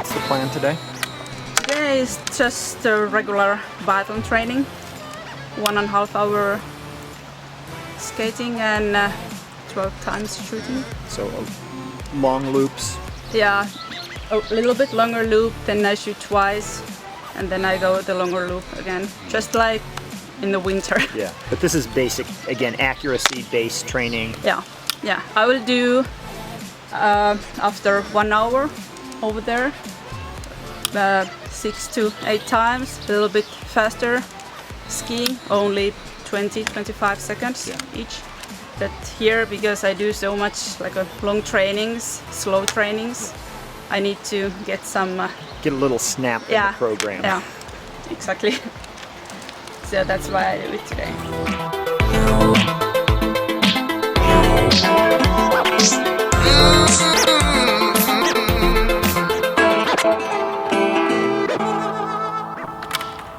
What's the plan today? Today is just a regular biathlon training, 1.5 hour skating and 12 times shooting. So long loops. Yeah, a little bit longer loop, then I shoot twice, and then I go the longer loop again, just like in the winter. Yeah, but this is basic, again, accuracy-based training. Yeah. I will do after 1 hour over there, 6 to 8 times, a little bit faster skiing, only 20-25 seconds each. But here, because I do so much like long trainings, slow trainings, I need to get some... Get a little snap in the program. Yeah, exactly. So that's why I do it today.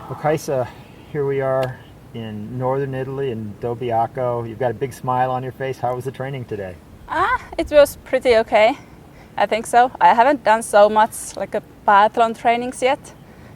Well, Kaisa, here we are in northern Italy, in Dobbiaco. You've got a big smile on your face. How was the training today? It was pretty okay. I think so. I haven't done so much like a biathlon trainings yet.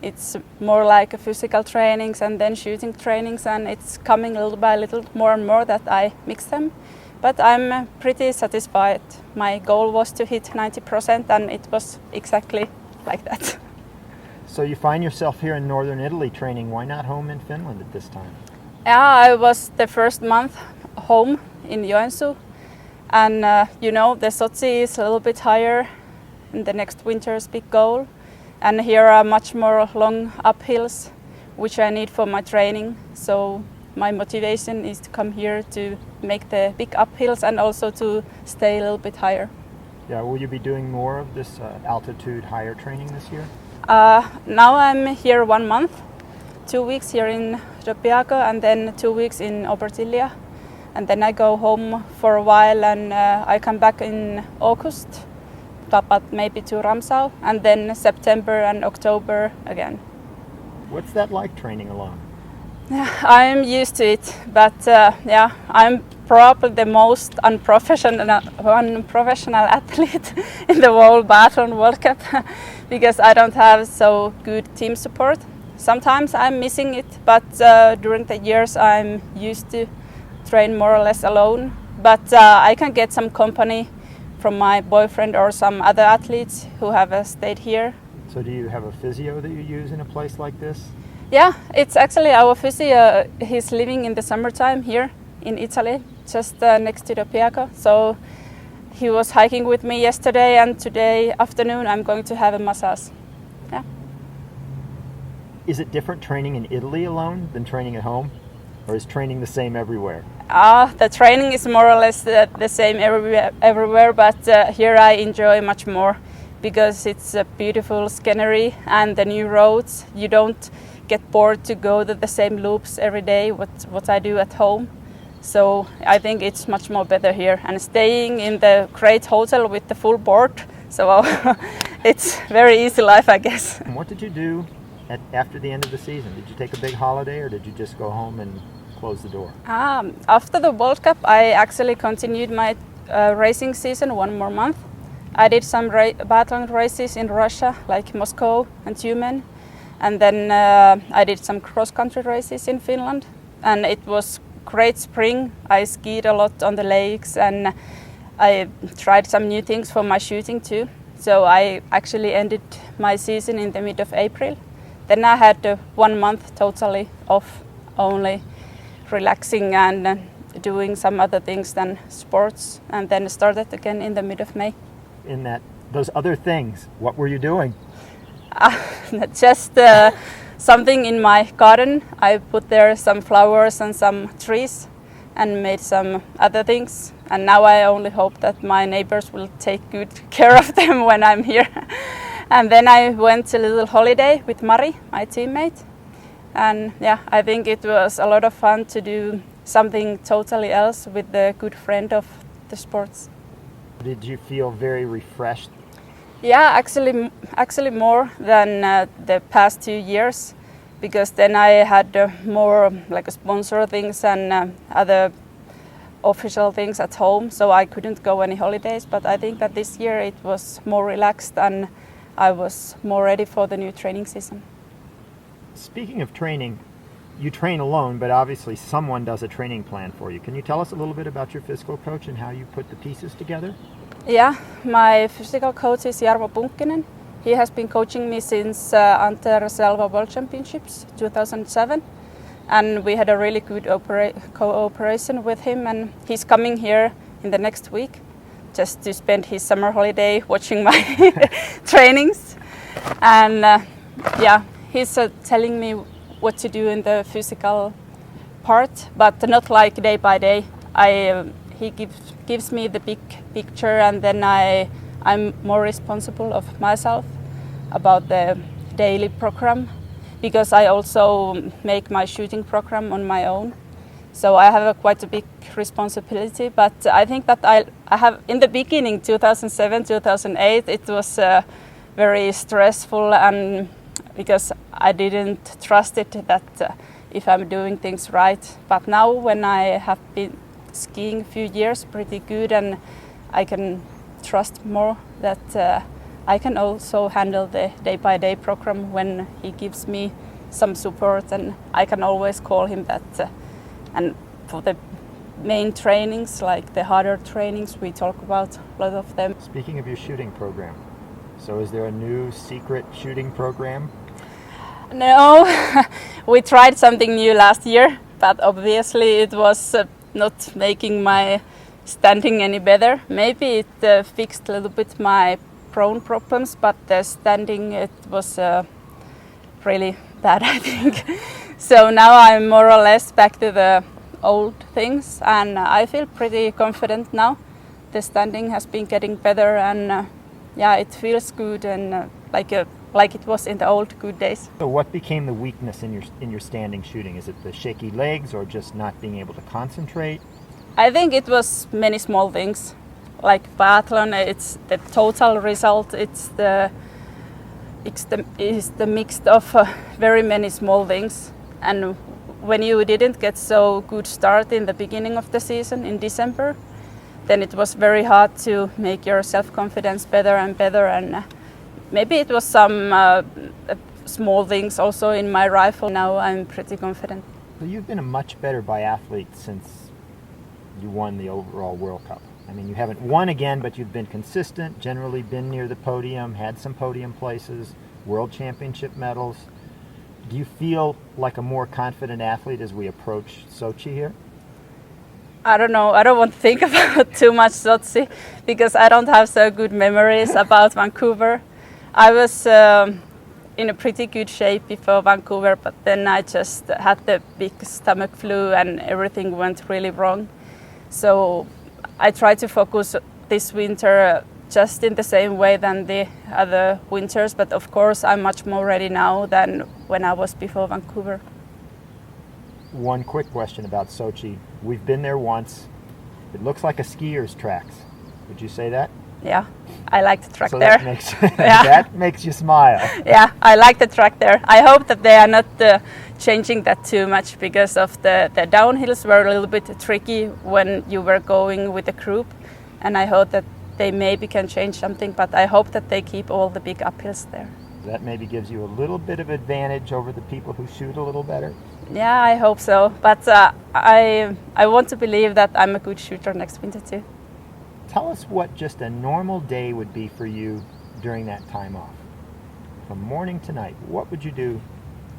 It's more like a physical trainings and then shooting trainings, and it's coming little by little more and more that I mix them. But I'm pretty satisfied. My goal was to hit 90% and it was exactly like that. So you find yourself here in northern Italy training. Why not home in Finland at this time? Yeah, I was the first month home in Joensuu, and the Sochi is a little bit higher in the next winter's big goal, and here are much more long uphills which I need for my training, so my motivation is to come here to make the big uphills and also to stay a little bit higher. Yeah, will you be doing more of this altitude higher training this year? Now I'm here 1 month, 2 weeks here in Dobbiaco and then 2 weeks in Obertilia, and then I go home for a while and I come back in August, but maybe to Ramsau, and then September and October again. What's that like training alone? I'm used to it, but I'm probably the most unprofessional athlete in the whole biathlon World Cup because I don't have so good team support. Sometimes I'm missing it, but during the years I'm used to train more or less alone. But I can get some company from my boyfriend or some other athletes who have stayed here. So do you have a physio that you use in a place like this? Yeah, it's actually our physio. He's living in the summertime here in Italy, just next to Dobbiaco. So he was hiking with me yesterday, and today afternoon I'm going to have a massage. Yeah. Is it different training in Italy alone than training at home? Or is training the same everywhere? The training is more or less the same everywhere, but here I enjoy much more because it's a beautiful scenery and the new roads. You don't get bored to go to the same loops every day, what I do at home. So I think it's much more better here, and staying in the great hotel with the full board, so it's very easy life, I guess. And what did you do after the end of the season? Did you take a big holiday or did you just go home and close the door? After the World Cup I actually continued my racing season 1 more month. I did some biathlon races in Russia like Moscow and Tumen. And then I did some cross-country races in Finland, and it was great spring. I skied a lot on the lakes and I tried some new things for my shooting too. So I actually ended my season in the mid of April. Then I had 1 month totally off, only relaxing and doing some other things than sports, and then started again in the mid of May. In those other things, what were you doing? Just something in my garden. I put there some flowers and some trees and made some other things. And now I only hope that my neighbors will take good care of them when I'm here. And then I went a little holiday with Mari, my teammate. And yeah, I think it was a lot of fun to do something totally else with the good friend of the sports. Did you feel very refreshed? Yeah, actually more than the past 2 years, because then I had more like sponsor things and other official things at home, so I couldn't go any holidays. But I think that this year it was more relaxed, and I was more ready for the new training season. Speaking of training, you train alone, but obviously someone does a training plan for you. Can you tell us a little bit about your physical coach and how you put the pieces together? Yeah, my physical coach is Jarvo Punkkinen. He has been coaching me since Ante Selva World Championships 2007, and we had a really good cooperation with him, and he's coming here in the next week just to spend his summer holiday watching my trainings. And yeah, he's telling me what to do in the physical part, but not like day by day. He gives me the big picture, and then I'm more responsible of myself about the daily program, because I also make my shooting program on my own. So I have quite a big responsibility, but I think that I have, in the beginning, 2007, 2008, it was very stressful, and because I didn't trust it that if I'm doing things right. But now when I have been skiing a few years pretty good, and I can trust more that I can also handle the day-by-day program when he gives me some support, and I can always call him that. And for the main trainings, like the harder trainings, we talk about a lot of them. Speaking of your shooting program, so is there a new secret shooting program? No, we tried something new last year, but obviously it was not making my standing any better. Maybe it fixed a little bit my prone problems, but the standing, it was really bad, I think. So now I'm more or less back to the old things, and I feel pretty confident now. The standing has been getting better, and yeah, it feels good, and like it was in the old good days. So what became the weakness in your standing shooting? Is it the shaky legs or just not being able to concentrate? I think it was many small things. Like biathlon, it's the total result. It's the mix of very many small things. And when you didn't get so good start in the beginning of the season in December, then it was very hard to make your self-confidence better and better. And maybe it was some small things also in my rifle. Now I'm pretty confident. So you've been a much better biathlete since you won the overall World Cup. I mean, you haven't won again, but you've been consistent, generally been near the podium, had some podium places, World Championship medals. Do you feel like a more confident athlete as we approach Sochi here? I don't know. I don't want to think about too much Sochi because I don't have so good memories about Vancouver. I was in a pretty good shape before Vancouver, but then I just had the big stomach flu and everything went really wrong. So I try to focus this winter just in the same way than the other winters, but of course I'm much more ready now than when I was before Vancouver. One quick question about Sochi. We've been there once. It looks like a skier's tracks. Would you say that? Yeah, I like the track so there. That makes, that makes you smile. Yeah, I like the track there. I hope that they are not changing that too much because of the downhills were a little bit tricky when you were going with a group, and I hope that they maybe can change something, but I hope that they keep all the big uphills there. That maybe gives you a little bit of advantage over the people who shoot a little better? Yeah, I hope so, but I want to believe that I'm a good shooter next winter too. Tell us what just a normal day would be for you during that time off. From morning to night, what would you do?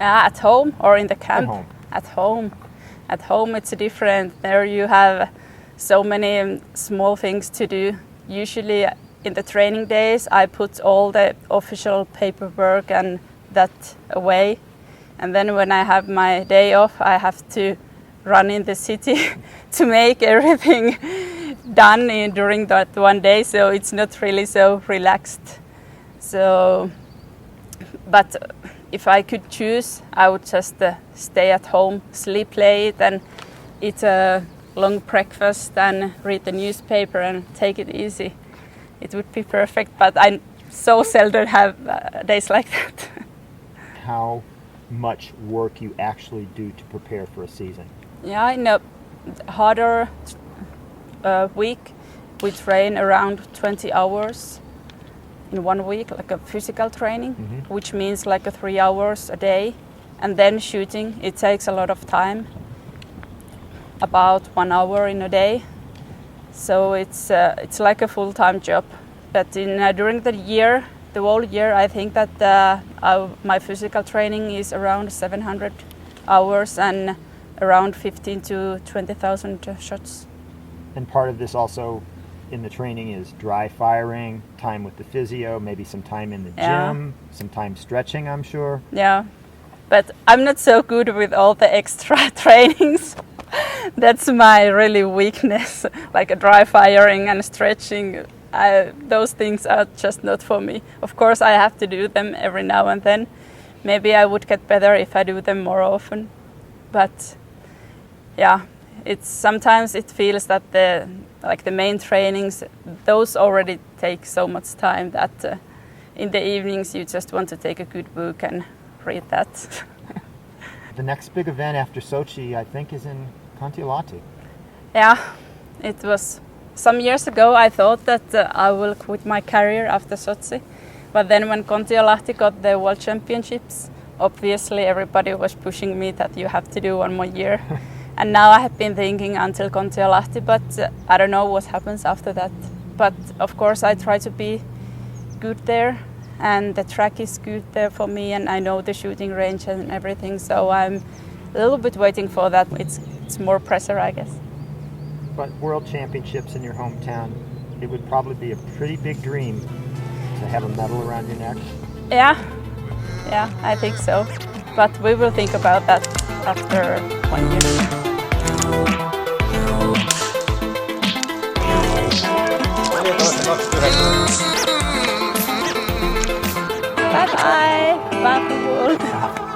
At home or in the camp? At home. At home. At home it's different. There you have so many small things to do. Usually in the training days I put all the official paperwork and that away. And then when I have my day off I have to run in the city to make everything done during that one day, so it's not really so relaxed. So, but if I could choose, I would just stay at home, sleep late and eat a long breakfast and read the newspaper and take it easy. It would be perfect, but I so seldom have days like that. How much work you actually do to prepare for a season? Yeah, in a harder week we train around 20 hours in 1 week, like a physical training, Mm-hmm. which means like 3 hours a day. And then shooting, it takes a lot of time, about 1 hour in a day. So it's like a full-time job. But during the year, the whole year, I think that my physical training is around 700 hours and around 15 to 20,000 shots. And part of this also in the training is dry firing, time with the physio, maybe some time in the gym, some time stretching, I'm sure. Yeah, but I'm not so good with all the extra trainings. That's my really weakness, like a dry firing and stretching. Those things are just not for me. Of course, I have to do them every now and then. Maybe I would get better if I do them more often. But yeah, sometimes it feels that the main trainings, those already take so much time that in the evenings you just want to take a good book and read that. The next big event after Sochi, I think, is in Kontiolahti. Yeah, it was some years ago. I thought that I will quit my career after Sochi, but then when Kontiolahti got the World Championships, obviously everybody was pushing me that you have to do 1 more year. And now I have been thinking until Kontiolahti, but I don't know what happens after that. But of course I try to be good there, and the track is good there for me, and I know the shooting range and everything, so I'm a little bit waiting for that. It's more pressure, I guess. But World Championships in your hometown, it would probably be a pretty big dream to have a medal around your neck. Yeah, I think so. But we will think about that after 1 year. Bye bye! Bye for